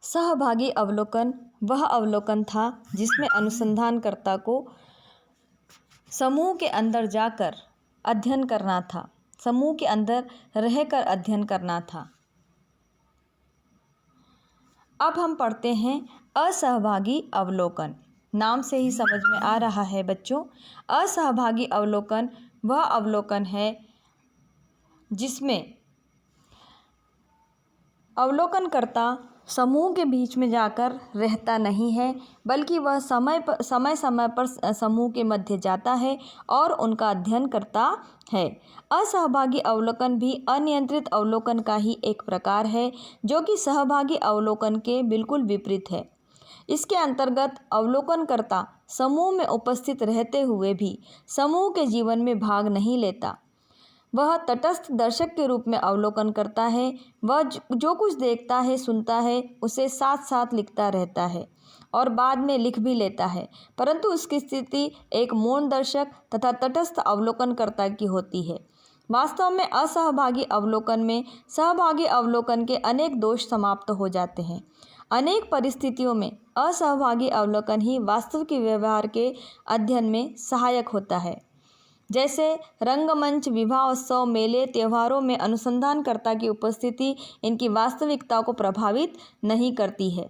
सहभागी अवलोकन वह अवलोकन था जिसमें अनुसंधानकर्ता को समूह के अंदर जाकर अध्ययन करना था, समूह के अंदर रहकर अध्ययन करना था। अब हम पढ़ते हैं असहभागी अवलोकन। नाम से ही समझ में आ रहा है बच्चों, असहभागी अवलोकन वह अवलोकन है जिसमें अवलोकनकर्ता समूह के बीच में जाकर रहता नहीं है, बल्कि वह समय समय पर समूह के मध्य जाता है और उनका अध्ययन करता है। असहभागी अवलोकन भी अनियंत्रित अवलोकन का ही एक प्रकार है, जो कि सहभागी अवलोकन के बिल्कुल विपरीत है। इसके अंतर्गत अवलोकनकर्ता समूह में उपस्थित रहते हुए भी समूह के जीवन में भाग नहीं लेता। वह तटस्थ दर्शक के रूप में अवलोकन करता है। वह जो कुछ देखता है, सुनता है, उसे साथ साथ लिखता रहता है और बाद में लिख भी लेता है, परंतु उसकी स्थिति एक मौन दर्शक तथा तटस्थ अवलोकनकर्ता की होती है। वास्तव में असहभागी अवलोकन में सहभागी अवलोकन के अनेक दोष समाप्त हो जाते हैं। अनेक परिस्थितियों में असहभागी अवलोकन ही वास्तविक व्यवहार के अध्ययन में सहायक होता है। जैसे रंगमंच, विवाह उत्सव, मेले, त्योहारों में अनुसंधानकर्ता की उपस्थिति इनकी वास्तविकता को प्रभावित नहीं करती है।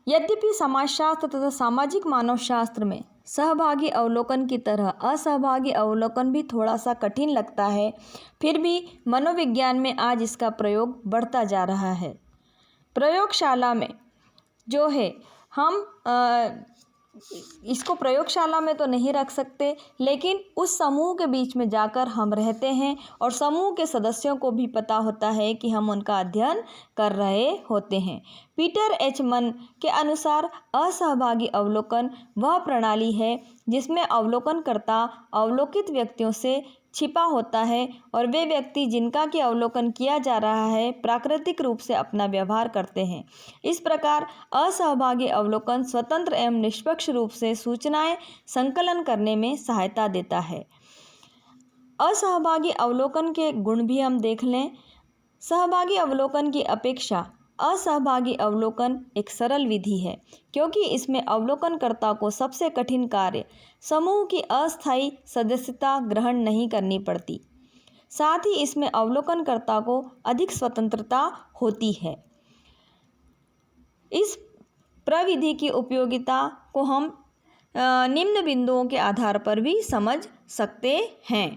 यद्यपि समाजशास्त्र तथा सामाजिक मानवशास्त्र में सहभागी अवलोकन की तरह असहभागी अवलोकन भी थोड़ा सा कठिन लगता है, फिर भी मनोविज्ञान में आज इसका प्रयोग बढ़ता जा रहा है। प्रयोगशाला में जो है हम इसको प्रयोगशाला में तो नहीं रख सकते, लेकिन उस समूह के बीच में जाकर हम रहते हैं और समूह के सदस्यों को भी पता होता है कि हम उनका अध्ययन कर रहे होते हैं। पीटर एच मन के अनुसार असहभागी अवलोकन वह प्रणाली है जिसमें अवलोकनकर्ता अवलोकित व्यक्तियों से छिपा होता है और वे व्यक्ति जिनका कि अवलोकन किया जा रहा है प्राकृतिक रूप से अपना व्यवहार करते हैं। इस प्रकार असहभागी अवलोकन स्वतंत्र एवं निष्पक्ष रूप से सूचनाएं संकलन करने में सहायता देता है। असहभागी अवलोकन के गुण भी हम देख लें। सहभागी अवलोकन की अपेक्षा असहभागी अवलोकन एक सरल विधि है, क्योंकि इसमें अवलोकनकर्ता को सबसे कठिन कार्य समूह की अस्थायी सदस्यता ग्रहण नहीं करनी पड़ती। साथ ही इसमें अवलोकनकर्ता को अधिक स्वतंत्रता होती है। इस प्रविधि की उपयोगिता को हम निम्न बिंदुओं के आधार पर भी समझ सकते हैं।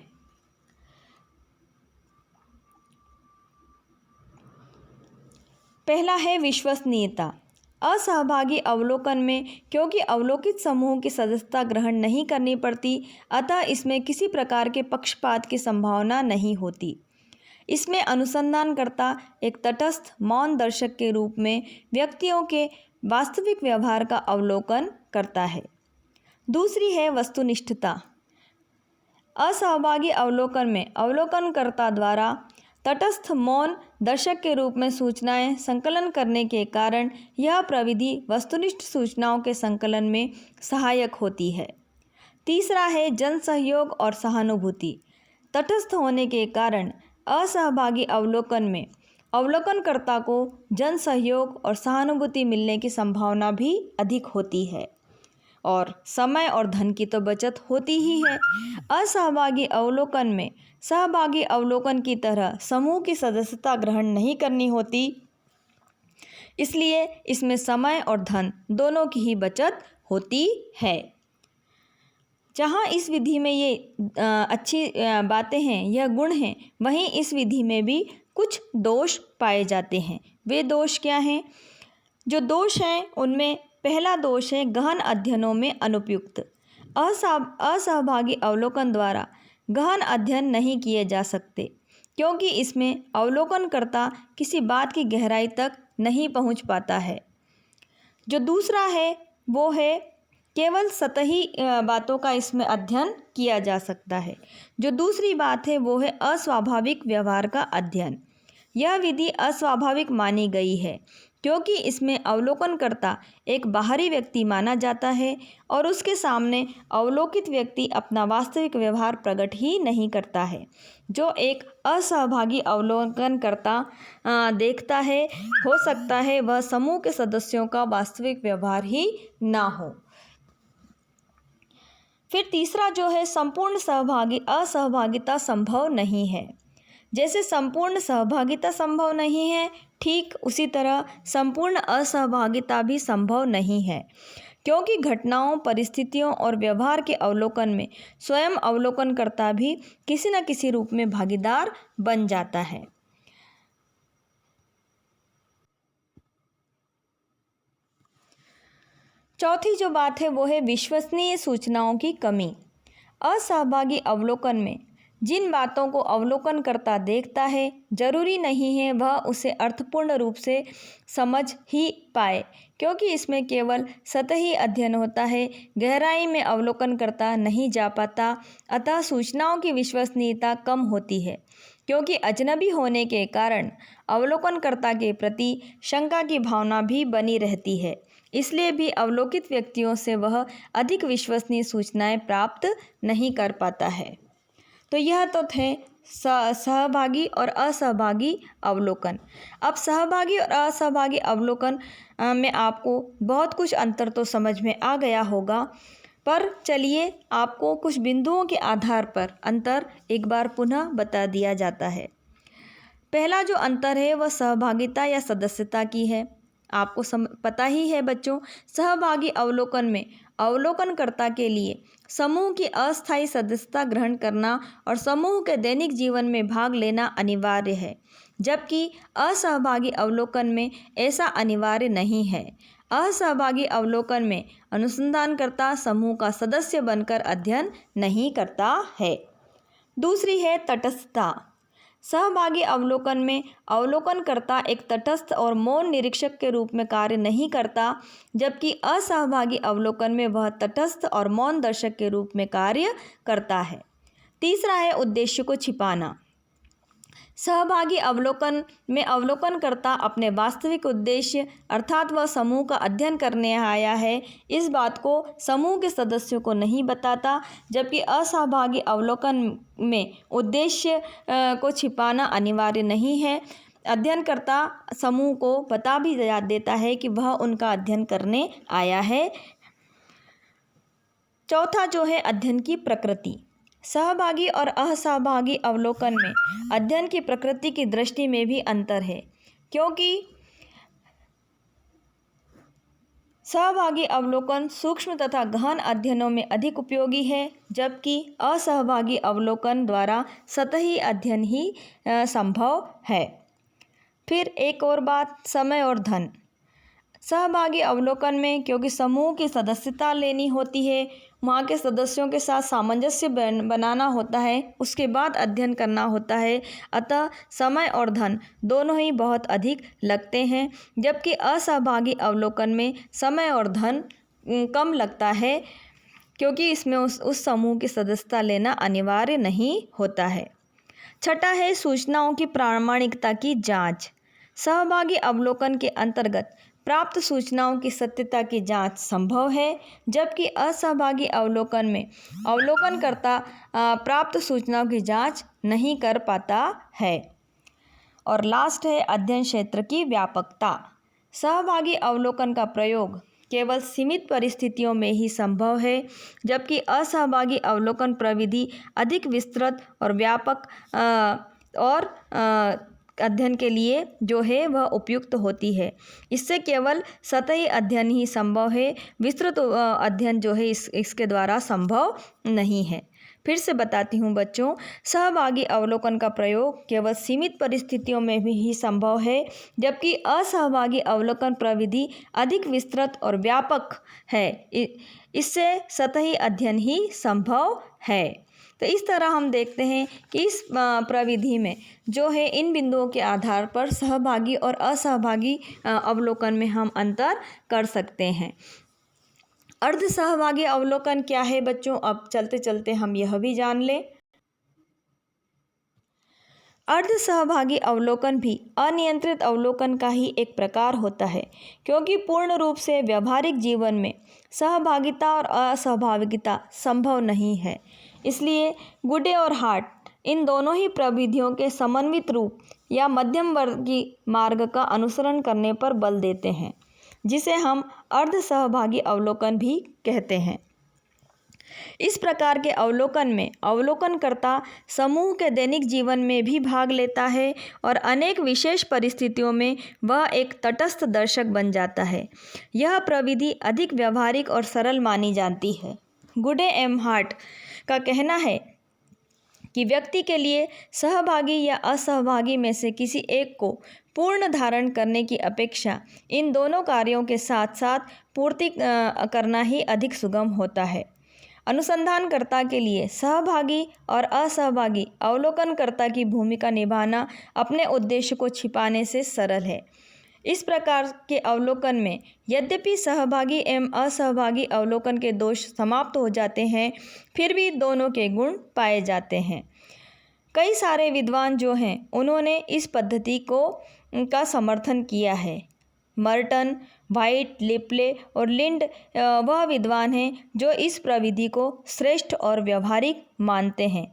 पहला है विश्वसनीयता। असहभागी अवलोकन में क्योंकि अवलोकित समूह की सदस्यता ग्रहण नहीं करनी पड़ती, अतः इसमें किसी प्रकार के पक्षपात की संभावना नहीं होती। इसमें अनुसंधानकर्ता एक तटस्थ मौन दर्शक के रूप में व्यक्तियों के वास्तविक व्यवहार का अवलोकन करता है। दूसरी है वस्तुनिष्ठता। असहभागी अवलोकन में अवलोकनकर्ता द्वारा तटस्थ मौन दर्शक के रूप में सूचनाएं संकलन करने के कारण यह प्रविधि वस्तुनिष्ठ सूचनाओं के संकलन में सहायक होती है। तीसरा है जन सहयोग और सहानुभूति। तटस्थ होने के कारण असहभागी अवलोकन में अवलोकनकर्ता को जन सहयोग और सहानुभूति मिलने की संभावना भी अधिक होती है और समय और धन की तो बचत होती ही है। असहभागी अवलोकन में सहभागी अवलोकन की तरह समूह की सदस्यता ग्रहण नहीं करनी होती, इसलिए इसमें समय और धन दोनों की ही बचत होती है। जहाँ इस विधि में ये अच्छी बातें हैं, यह गुण हैं, वहीं इस विधि में भी कुछ दोष पाए जाते हैं। वे दोष क्या हैं? जो दोष हैं उनमें पहला दोष है गहन अध्ययनों में अनुपयुक्त। असहभागी अवलोकन द्वारा गहन अध्ययन नहीं किए जा सकते, क्योंकि इसमें अवलोकनकर्ता किसी बात की गहराई तक नहीं पहुंच पाता है। जो दूसरा है वो है केवल सतही बातों का इसमें अध्ययन किया जा सकता है। जो दूसरी बात है वो है अस्वाभाविक व्यवहार का अध्ययन। यह विधि अस्वाभाविक मानी गई है, क्योंकि इसमें अवलोकनकर्ता एक बाहरी व्यक्ति माना जाता है और उसके सामने अवलोकित व्यक्ति अपना वास्तविक व्यवहार प्रकट ही नहीं करता है। जो एक असहभागी अवलोकनकर्ता देखता है, हो सकता है वह समूह के सदस्यों का वास्तविक व्यवहार ही ना हो। फिर तीसरा जो है, संपूर्ण असहभागिता संभव नहीं है। जैसे संपूर्ण सहभागिता संभव नहीं है, ठीक उसी तरह संपूर्ण असहभागिता भी संभव नहीं है, क्योंकि घटनाओं, परिस्थितियों और व्यवहार के अवलोकन में स्वयं अवलोकनकर्ता भी किसी न किसी रूप में भागीदार बन जाता है। चौथी जो बात है वो है विश्वसनीय सूचनाओं की कमी। असहभागी अवलोकन में जिन बातों को अवलोकनकर्ता देखता है, जरूरी नहीं है वह उसे अर्थपूर्ण रूप से समझ ही पाए, क्योंकि इसमें केवल सतही अध्ययन होता है, गहराई में अवलोकनकर्ता नहीं जा पाता। अतः सूचनाओं की विश्वसनीयता कम होती है, क्योंकि अजनबी होने के कारण अवलोकनकर्ता के प्रति शंका की भावना भी बनी रहती है। इसलिए भी अवलोकित व्यक्तियों से वह अधिक विश्वसनीय सूचनाएं प्राप्त नहीं कर पाता है। तो यह तो थे सहभागी और असहभागी अवलोकन। अब सहभागी और असहभागी अवलोकन में आपको बहुत कुछ अंतर तो समझ में आ गया होगा, पर चलिए आपको कुछ बिंदुओं के आधार पर अंतर एक बार पुनः बता दिया जाता है। पहला जो अंतर है वह सहभागिता या सदस्यता की है। आपको पता ही है बच्चों, सहभागी अवलोकन में अवलोकनकर्ता के लिए समूह की अस्थायी सदस्यता ग्रहण करना और समूह के दैनिक जीवन में भाग लेना अनिवार्य है, जबकि असहभागी अवलोकन में ऐसा अनिवार्य नहीं है। असहभागी अवलोकन में अनुसंधानकर्ता समूह का सदस्य बनकर अध्ययन नहीं करता है। दूसरी है तटस्थता। सहभागी अवलोकन में अवलोकनकर्ता एक तटस्थ और मौन निरीक्षक के रूप में कार्य नहीं करता, जबकि असहभागी अवलोकन में वह तटस्थ और मौन दर्शक के रूप में कार्य करता है। तीसरा है उद्देश्य को छिपाना। सहभागी अवलोकन में अवलोकनकर्ता अपने वास्तविक उद्देश्य अर्थात वह समूह का अध्ययन करने आया है, इस बात को समूह के सदस्यों को नहीं बताता, जबकि असहभागी अवलोकन में उद्देश्य को छिपाना अनिवार्य नहीं है। अध्ययनकर्ता समूह को बता भी देता है कि वह उनका अध्ययन करने आया है। चौथा जो है अध्ययन की प्रकृति। सहभागी और असहभागी अवलोकन में अध्ययन की प्रकृति की दृष्टि में भी अंतर है, क्योंकि सहभागी अवलोकन सूक्ष्म तथा गहन अध्ययनों में अधिक उपयोगी है, जबकि असहभागी अवलोकन द्वारा सतही अध्ययन ही संभव है। फिर एक और बात, समय और धन। सहभागी अवलोकन में क्योंकि समूह की सदस्यता लेनी होती है, वहाँ के सदस्यों के साथ सामंजस्य बनाना होता है, उसके बाद अध्ययन करना होता है, अतः समय और धन दोनों ही बहुत अधिक लगते हैं, जबकि असहभागी अवलोकन में समय और धन कम लगता है, क्योंकि इसमें उस समूह की सदस्यता लेना अनिवार्य नहीं होता है। छठा है सूचनाओं की प्रामाणिकता की जांच। सहभागी अवलोकन के अंतर्गत प्राप्त सूचनाओं की सत्यता की जांच संभव है, जबकि असहभागी अवलोकन में अवलोकनकर्ता प्राप्त सूचनाओं की जांच नहीं कर पाता है। और लास्ट है अध्ययन क्षेत्र की व्यापकता। सहभागी अवलोकन का प्रयोग केवल सीमित परिस्थितियों में ही संभव है, जबकि असहभागी अवलोकन प्रविधि अधिक विस्तृत और व्यापक और अध्ययन के लिए जो है वह उपयुक्त होती है। इससे केवल सतही अध्ययन ही संभव है, विस्तृत अध्ययन जो है इसके द्वारा संभव नहीं है। फिर से बताती हूँ बच्चों, सहभागी अवलोकन का प्रयोग केवल सीमित परिस्थितियों में भी ही संभव है, जबकि असहभागी अवलोकन प्रविधि अधिक विस्तृत और व्यापक है, इससे सतही अध्ययन ही संभव है। तो इस तरह हम देखते हैं कि इस प्रविधि में जो है इन बिंदुओं के आधार पर सहभागी और असहभागी अवलोकन में हम अंतर कर सकते हैं। अर्ध सहभागी अवलोकन क्या है बच्चों, अब चलते चलते हम यह भी जान लें। अर्ध सहभागी अवलोकन भी अनियंत्रित अवलोकन का ही एक प्रकार होता है, क्योंकि पूर्ण रूप से व्यावहारिक जीवन में सहभागिता और असहभागिता संभव नहीं है। इसलिए गुडे और हार्ट इन दोनों ही प्रविधियों के समन्वित रूप या मध्यम वर्गी मार्ग का अनुसरण करने पर बल देते हैं, जिसे हम अर्ध सहभागी अवलोकन भी कहते हैं। इस प्रकार के अवलोकन में अवलोकनकर्ता समूह के दैनिक जीवन में भी भाग लेता है और अनेक विशेष परिस्थितियों में वह एक तटस्थ दर्शक बन जाता है। यह प्रविधि अधिक व्यावहारिक और सरल मानी जाती है। गुडे एम हार्ट का कहना है कि व्यक्ति के लिए सहभागी या असहभागी में से किसी एक को पूर्ण धारण करने की अपेक्षा इन दोनों कार्यों के साथ साथ पूर्ति करना ही अधिक सुगम होता है। अनुसंधानकर्ता के लिए सहभागी और असहभागी अवलोकनकर्ता की भूमिका निभाना अपने उद्देश्य को छिपाने से सरल है। इस प्रकार के अवलोकन में यद्यपि सहभागी एवं असहभागी अवलोकन के दोष समाप्त हो जाते हैं, फिर भी दोनों के गुण पाए जाते हैं। कई सारे विद्वान जो हैं उन्होंने इस पद्धति का समर्थन किया है। मर्टन, वाइट, लिपले और लिंड वह विद्वान हैं जो इस प्रविधि को श्रेष्ठ और व्यावहारिक मानते हैं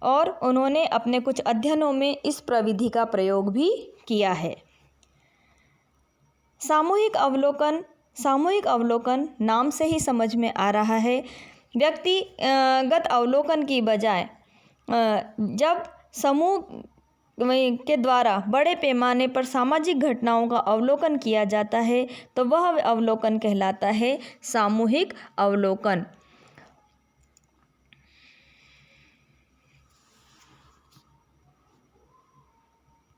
और उन्होंने अपने कुछ अध्ययनों में इस प्रविधि का प्रयोग भी किया है। सामूहिक अवलोकन नाम से ही समझ में आ रहा है। व्यक्तिगत अवलोकन की बजाय जब समूह के द्वारा बड़े पैमाने पर सामाजिक घटनाओं का अवलोकन किया जाता है तो वह अवलोकन कहलाता है सामूहिक अवलोकन।